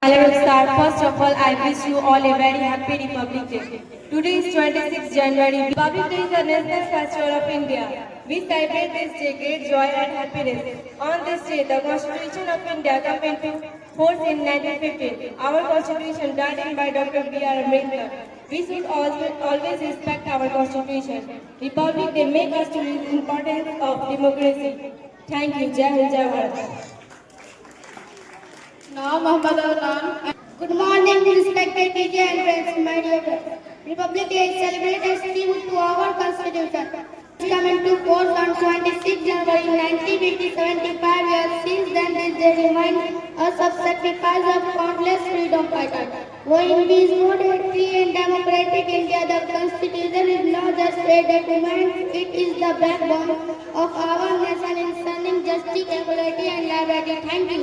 I will start. First of all, I wish you all a very happy Republic Day. Today is 26th January. Republic Day is a national festival of India. We celebrate this day great joy and happiness. On this day, the Constitution of India came into force in 1915. Our Constitution, done by Dr. B.R. Ambedkar. We should always respect our Constitution. Republic Day makes us to the importance of democracy. Thank you. Jai Hind, Jai Bharat. Now, Muhammad Adnan. Good morning, respected teacher and friends, my dear friends. Republic Day is celebrated tribute to our Constitution. It came into force on 26 January 1975 years. Since then, this day reminds us of sacrifice of countless freedom fighters. When we vote a free and democratic India, the Constitution is not just a document, it is the backbone of our nation in standing justice, equality and liberty. Thank you.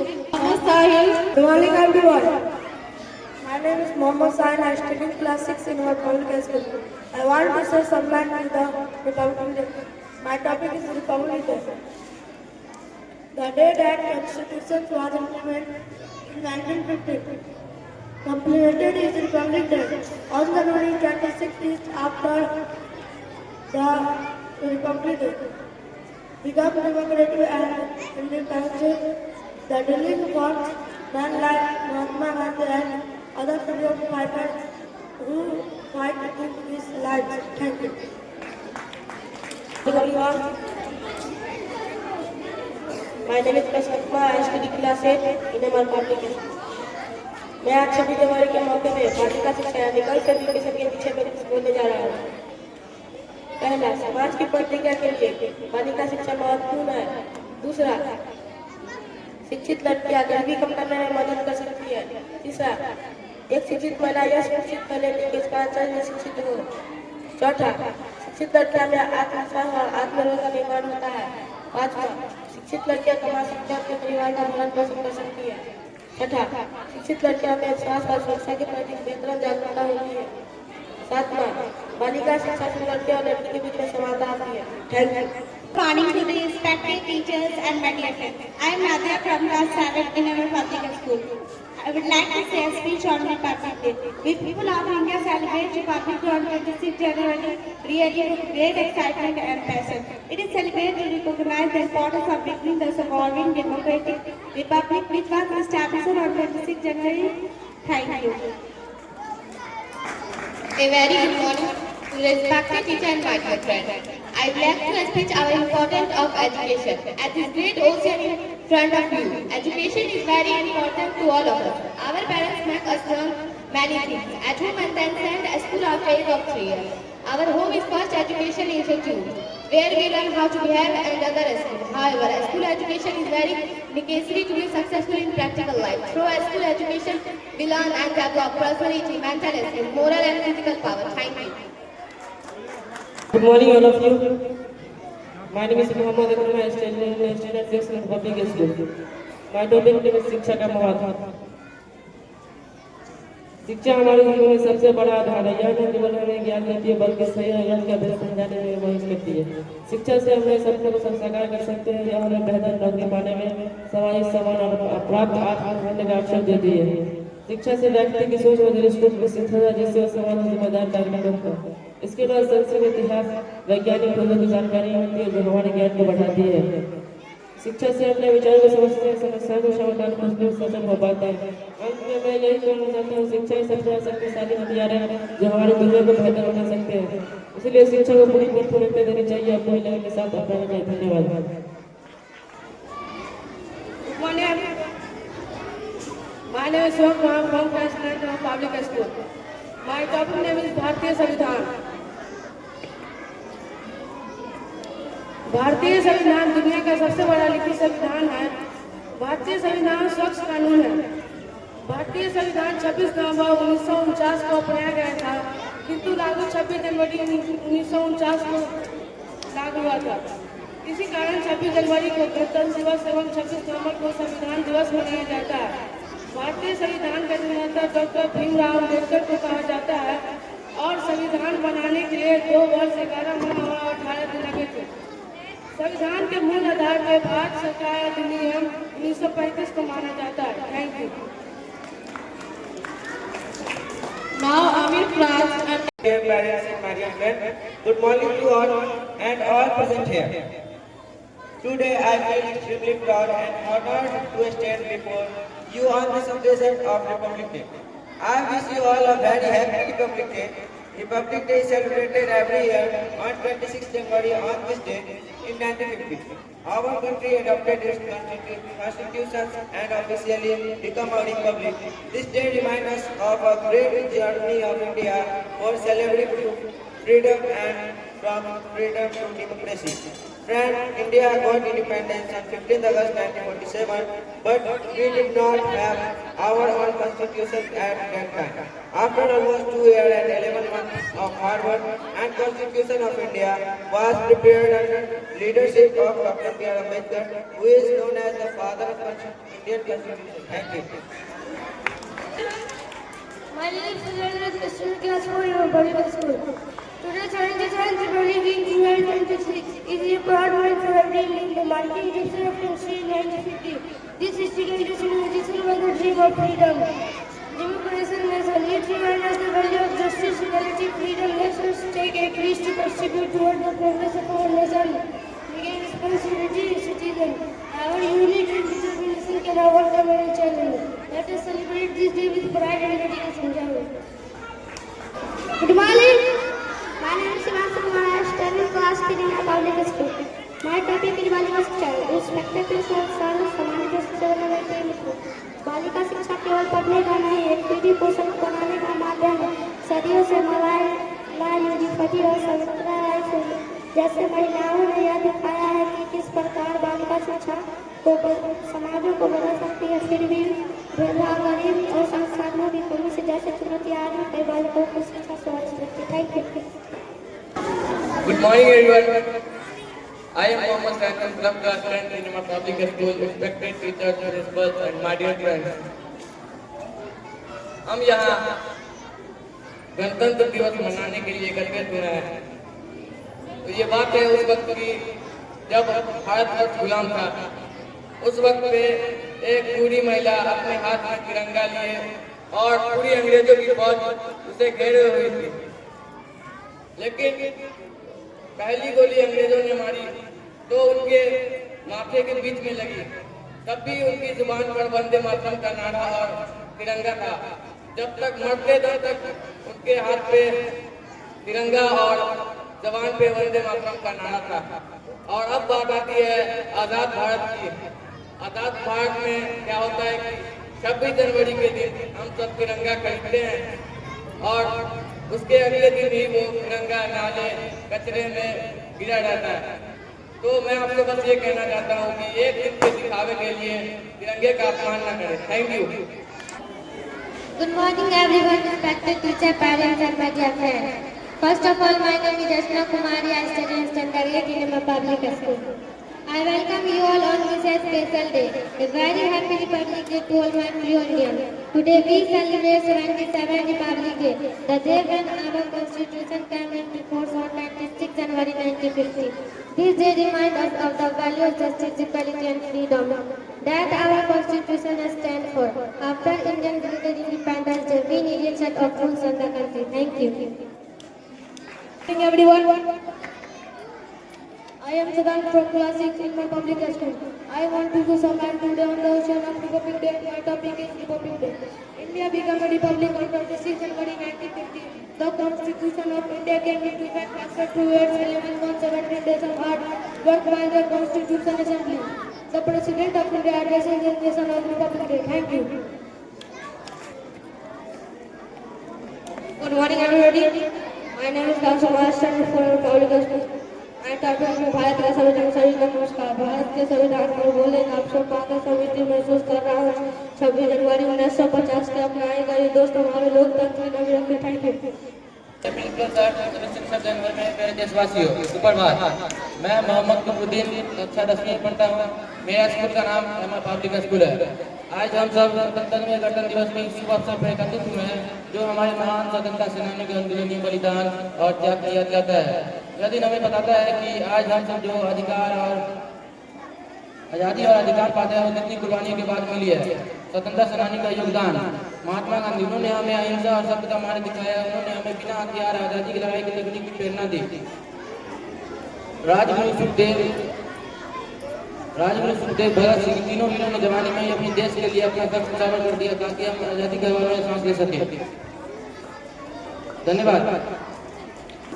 Good morning, everyone. My name is Mohammad Sahin. I study class 6 in our public high school. I want to say some line on the Republic Day. My topic is Republic Day. The day that Constitution was implemented in 1950. Completed is Republic Day. On January 26th is after the Republic Day. Become democratic and independent. The Delhi fought men like Mahatma Gandhi and other freedom fighters who fight to his lives. Thank you. My name is Prasad. I study class 8 in our public school. मैं आज 26 जनवरी के मौके पे बालिका शिक्षा यानी girls education के पीछे में कुछ बोलने जा रहा हूँ। पहला, समाज की प्रतिज्ञा के लिए बालिका शिक्षा महत्वपूर्ण है। दूसरा, शिक्षित लड़कियां गरीबी कम करने में मदद कर सकती है। तीसरा, एक शिक्षित महिला यह सुनिश्चित कर लेती है कि इसका आचरण शिक्षित हो। चौथा, शिक्षित लड़कियां में आत्मविश्वास और आत्मनिर्भर का निर्माण होता है। पांचवा, शिक्षित लड़कियां कमा सकती है, अपने परिवार का भरण पोषण कर सकती है। छठा, शिक्षित लड़कियों में स्वास्थ्य और सुरक्षा के प्रति बेहतर जागरूकता होती है। सातवां, बालिका शिक्षा से लड़के और लड़की के बीच में समानता आती है। Thank you. Morning to the respected teachers and my dear friends. I am Nadia from class 7 in our public school. I would like to say a speech on Republic Day. We people of India celebrate Republic Day on 26 January really with great excitement and passion. It is celebrated to recognize the importance of beginning the evolving democratic republic which was established on 26 January. Thank you. A very good morning to respected teacher and my dear friend. I would like to speak our importance of education. At this great ocean in front of you, education is very important to all of us. Our parents make us learn many things at home and then send us to our age of 3 years. Our home is first education institute, where we learn how to behave and other skills. However, school education is very necessary to be successful in practical life. Through school education, we learn and develop personality, mental skills, moral and physical power. Thank you. Good morning, all of you. My name is Muhammad Adnan. I study in Standard 6 in public school. My topic name is शिक्षा का महत्व। शिक्षा हमारे जीवन में सबसे बड़ा आधार है। यह न केवल हमें ज्ञान देती है बल्कि सही और गलत का भेद समझाने में मदद करती है। शिक्षा से हम सपनों को साकार कर सकते हैं। यह हमें बेहतर नौकरी पाने में सामाजिक सम्मान और प्राप्त आत्मनिर्भर का अवसर देती है। शिक्षा से व्यक्ति की सोच और दृष्टि विकसित होता है, जिससे वह समाज में जिम्मेदार नागरिक बनता है। इसके बाद संस्कृत, इतिहास, वैज्ञानिक खोजों की जानकारी होती है जो हमारे ज्ञान को बढ़ाती है। शिक्षा से अपने विचारों को समझते हैं, समस्याओं को समाधान खोजने में सक्षम हो पाते हैं। अंत में मैं यही कहना चाहता हूँ, शिक्षा ही सबसे बड़ा शक्तिशाली हथियार है जो हमारी दुनिया को बेहतर बना सकते हैं। इसलिए शिक्षा को पूरी प्राथमिकता देनी चाहिए, अपनी लगन के साथ अपनाना चाहिए। धन्यवाद। My name is Shok Ram from class 9 of public school. My topic name is भारतीय संविधान। भारतीय संविधान दुनिया का सबसे बड़ा लिखित संविधान है। भारतीय संविधान स्वच्छ कानून है। भारतीय संविधान 26 नवंबर 1949 को अपनाया गया था, किंतु लागू 26 जनवरी 1949 को लागू हुआ था। इसी कारण 26 जनवरी को गणतंत्र दिवस एवं 26 नवंबर को संविधान दिवस मनाया जाता है। भारतीय संविधान के निर्माता डॉक्टर भीमराव अम्बेडकर को कहा जाता है और संविधान बनाने के लिए 2 वर्ष 11 माह और 18 दिन लगे थे। संविधान के मूल आधार पर भारत सरकार अधिनियम 1935 को माना जाता है। Thank you. France and Dear parents and my dear friends, good morning to all and all present here. Today I feel extremely proud and honored to stand before you on this occasion of Republic Day. I wish you all a very happy Republic Day. Republic Day is celebrated every year on 26 January on this date in 1950. Our country adopted its constitutions and officially become a republic. This day reminds us of a great journey of India for celebrating freedom and from freedom to democracy. Friend, India got independence on 15th August 1947, but we did not have our own constitution at that time. After almost 2 years and 11 months of hard work, and Constitution of India was prepared under leadership of Dr. B.R. Ambedkar, who is known as the father of Indian Constitution. Thank you. My name is Sujan, student class 4 in Public School. Today, 27th February 2026 is a proud moment for every Indian, the mighty Egyptian of history in 1950. This historical decision was the dream of freedom. Democracy nation, it reminds us the value of justice, equality, freedom. Let us take a great to contribute toward the progress of our nation. Again, responsibility, citizen. Our unity and determination can overcome any challenge. Let us celebrate this day with pride and dedication. Good morning. My name is Shivansu Kumar. I am studying class 3 in a public school. My topic is बालिका शिक्षा. Respected principal, sir, सम्मानित शिक्षक और मित्रों, बालिका शिक्षा केवल पढ़ने का नहीं, एक पीढ़ी पोषण बनाने का माध्यम है. सदियों से मलाई युधिपति और सावित्रा राय फुले जैसे महिलाओं ने यह दिखाया है कि किस प्रकार बालिका शिक्षा को समाजों को बदल सकती है. फिर भी भेदभाव, गरीबी और संसाधनों की कमी से जैसे चुनौतियां आ रही, कई बालिकाओं को शिक्षा से वंचित रखती है. Thank you. Good morning everyone. I am Mohammad Saiful from class 10 in my public school. Respected teachers, principals and my dear friends. हम यहाँ गणतंत्र दिवस मनाने के लिए एकत्रित हुए हैं. तो ये बात है उस वक्त की जब भारत गुलाम था. उस वक्त पे एक बूढ़ी महिला अपने हाथ में तिरंगा लिए और पूरी अंग्रेजों की फौज उसे घेरे हुई थी. लेकिन पहली गोली अंग्रेजों ने मारी तो उनके माथे के बीच में लगी. तब भी उनकी जुबान पर वंदे मातरम का नारा और तिरंगा था. जब तक मरते दम तक उनके हाथ पे तिरंगा और जबान पे वंदे मातरम का नारा था. और अब बात आती है आज़ाद भारत की. आज़ाद भारत में क्या होता है कि 26 जनवरी के दिन हम सब तिरंगा खरीदते हैं और उसके अगले दिन ही वो तिरंगा नाले कचरे में गिरा जाता है. तो मैं आपसे बस ये कहना चाहता हूँ कि एक दिन के दिखावे के लिए तिरंगे का अपमान न करें. Thank you. Good morning everyone, respected teacher, parents and my dear friends. First of all, my name is Ashna Kumari. I study in standard 8 in a public school. I welcome you all on this special day. A very happy Republic Day to all my fellow Indians. Today we celebrate 77th Republic Day, the day when our Constitution came into force on 26 January 1950. This day reminds us of the value of justice, equality and freedom that our Constitution stands for. After Indian declared independence day, we need a set of rules in the country. Thank you. Good morning everyone. I am Sadan from class 6 in my public school. I want to do some time today on the ocean of Republic Day. My topic is Republic Day. India became a republic on 26 January 1950. The Constitution of India came into effect after 2 years, 11 months, 17 days of hard work by the Constitution Assembly. The President of India addresses the nation on Republic Day. Thank you. Good morning everybody. My name is Kaushal Master from public school. मैं topic में भारत का संविधान सभी का नमस्कार. भारत के संविधान पर बोले आप सब पाकर समिति महसूस कर रहा हूँ. 26 जनवरी 1950 के अपनाए गए दोस्त हमारे लोकतंत्र की नवी रखे. Thank you. मेरे देशवासियों, सुप्रभात. मैं मोहम्मद कुतुबुद्दीन कक्षा 10वीं में पढ़ता हूँ. मेरा स्कूल का नाम एमआर पब्लिक स्कूल है. आज हम सब गणतंत्र दिवस में शुभ अवसर पर एकत्रित हुए हैं जो हमारे महान स्वतंत्रता सेनानियों के आंदोलनी बलिदान और त्याग का याद करता है. यह दिन हमें बताता है कि आज हम सब जो अधिकार और आज़ादी और अधिकार पाते हैं वो कितनी कुर्बानियों के बाद मिली है. स्वतंत्रता सेनानी का योगदान महात्मा गांधी, उन्होंने हमें अहिंसा और सत्य का मार्ग दिखाया। उन्होंने हमें बिना हथियार आजादी की लड़ाई की तकनीक की प्रेरणा दी। राजगुरु सुखदेव, भगत सिंह, तीनों वीरों ने जवानी में ही अपने देश के लिए अपना सब न्यौछावर कर दिया ताकि हम आजादी के हवा में सांस ले सके। धन्यवाद।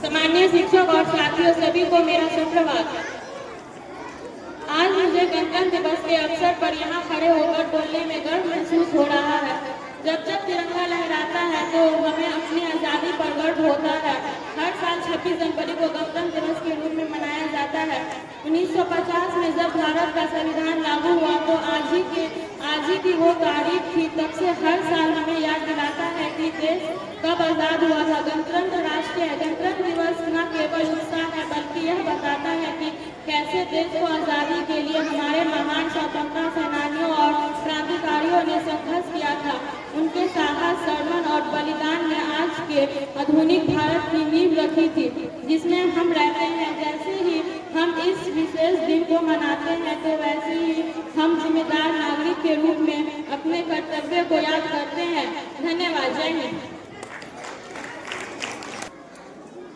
सामान्य शिक्षक और साथियों सभी को मेरा सुप्रभात। आज मुझे गणतंत्र दिवस के अवसर पर यहाँ खड़े होकर बोलने में गर्व महसूस हो रहा है। जब जब तिरंगा लहराता है तो हमें अपनी आज़ादी पर गर्व होता है। हर साल 26 जनवरी को गणतंत्र दिवस के रूप में मनाया जाता है। 1950 में जब भारत का संविधान लागू हुआ तो आज ही की वो तारीख थी। तब से हर साल हमें याद दिलाता है कि देश कब आज़ाद हुआ था। गणतंत्र राष्ट्र है। गणतंत्र दिवस न केवल उत्साह है बल्कि यह बताता है कि कैसे देश को आज़ादी के लिए हमारे महान स्वतंत्रता सेनानियों और क्रांतिकारियों ने संघर्ष किया था। उनके साहस, संयम और बलिदान ने आज के आधुनिक भारत की नींव रखी थी जिसमें हम रहते हैं। जैसे ही हम इस विशेष दिन को मनाते हैं तो वैसे ही हम जिम्मेदार नागरिक के रूप में अपने कर्तव्य को याद करते हैं। धन्यवाद। जय Hind.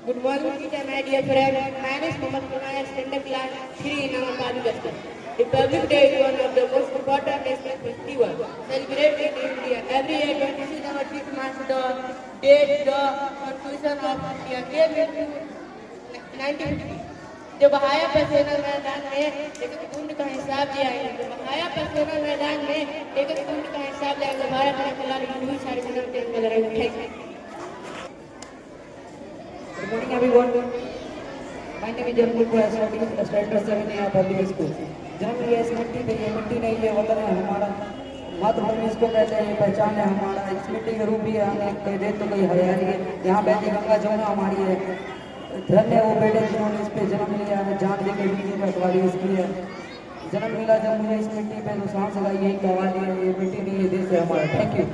Good morning, teacher, my dear friend. My name is Mohammed Kunaya, standard class 3 in our public school. Republic Day is one of the most important national festivals celebrated in India. Every year, 26 January marks the date the Constitution of India came into 1950. जो बहाया पसेना मैदान में एक कुंड का हिसाब दिया है। जो बहाया पसेना मैदान में एक कुंड का हिसाब दिया है। भारत में फिलहाल हिंदू सारे दिनों के अंदर Good morning, everyone. My name is Janmul Pura, studying in the Standard 7 in our public school. जन्म लिया इस मिट्टी पे, ये मिट्टी नहीं, ये वतन है हमारा। मातृभूमि इसको कहते हैं, ये पहचान है हमारा। इस मिट्टी के रूप भी है हमें, कई देर तो कई हरियाली है। यहाँ बहती गंगा जमुना हमारी है। धन्य वो बेटे जिन्होंने इस पे जन्म लिया है, जान दे के बीजे का सवारी इसकी है। जन्म मिला जब मुझे इस मिट्टी पे, तो सांस लगाई यही कवाली है। ये मिट्टी नहीं, ये देश है हमारा। Thank you.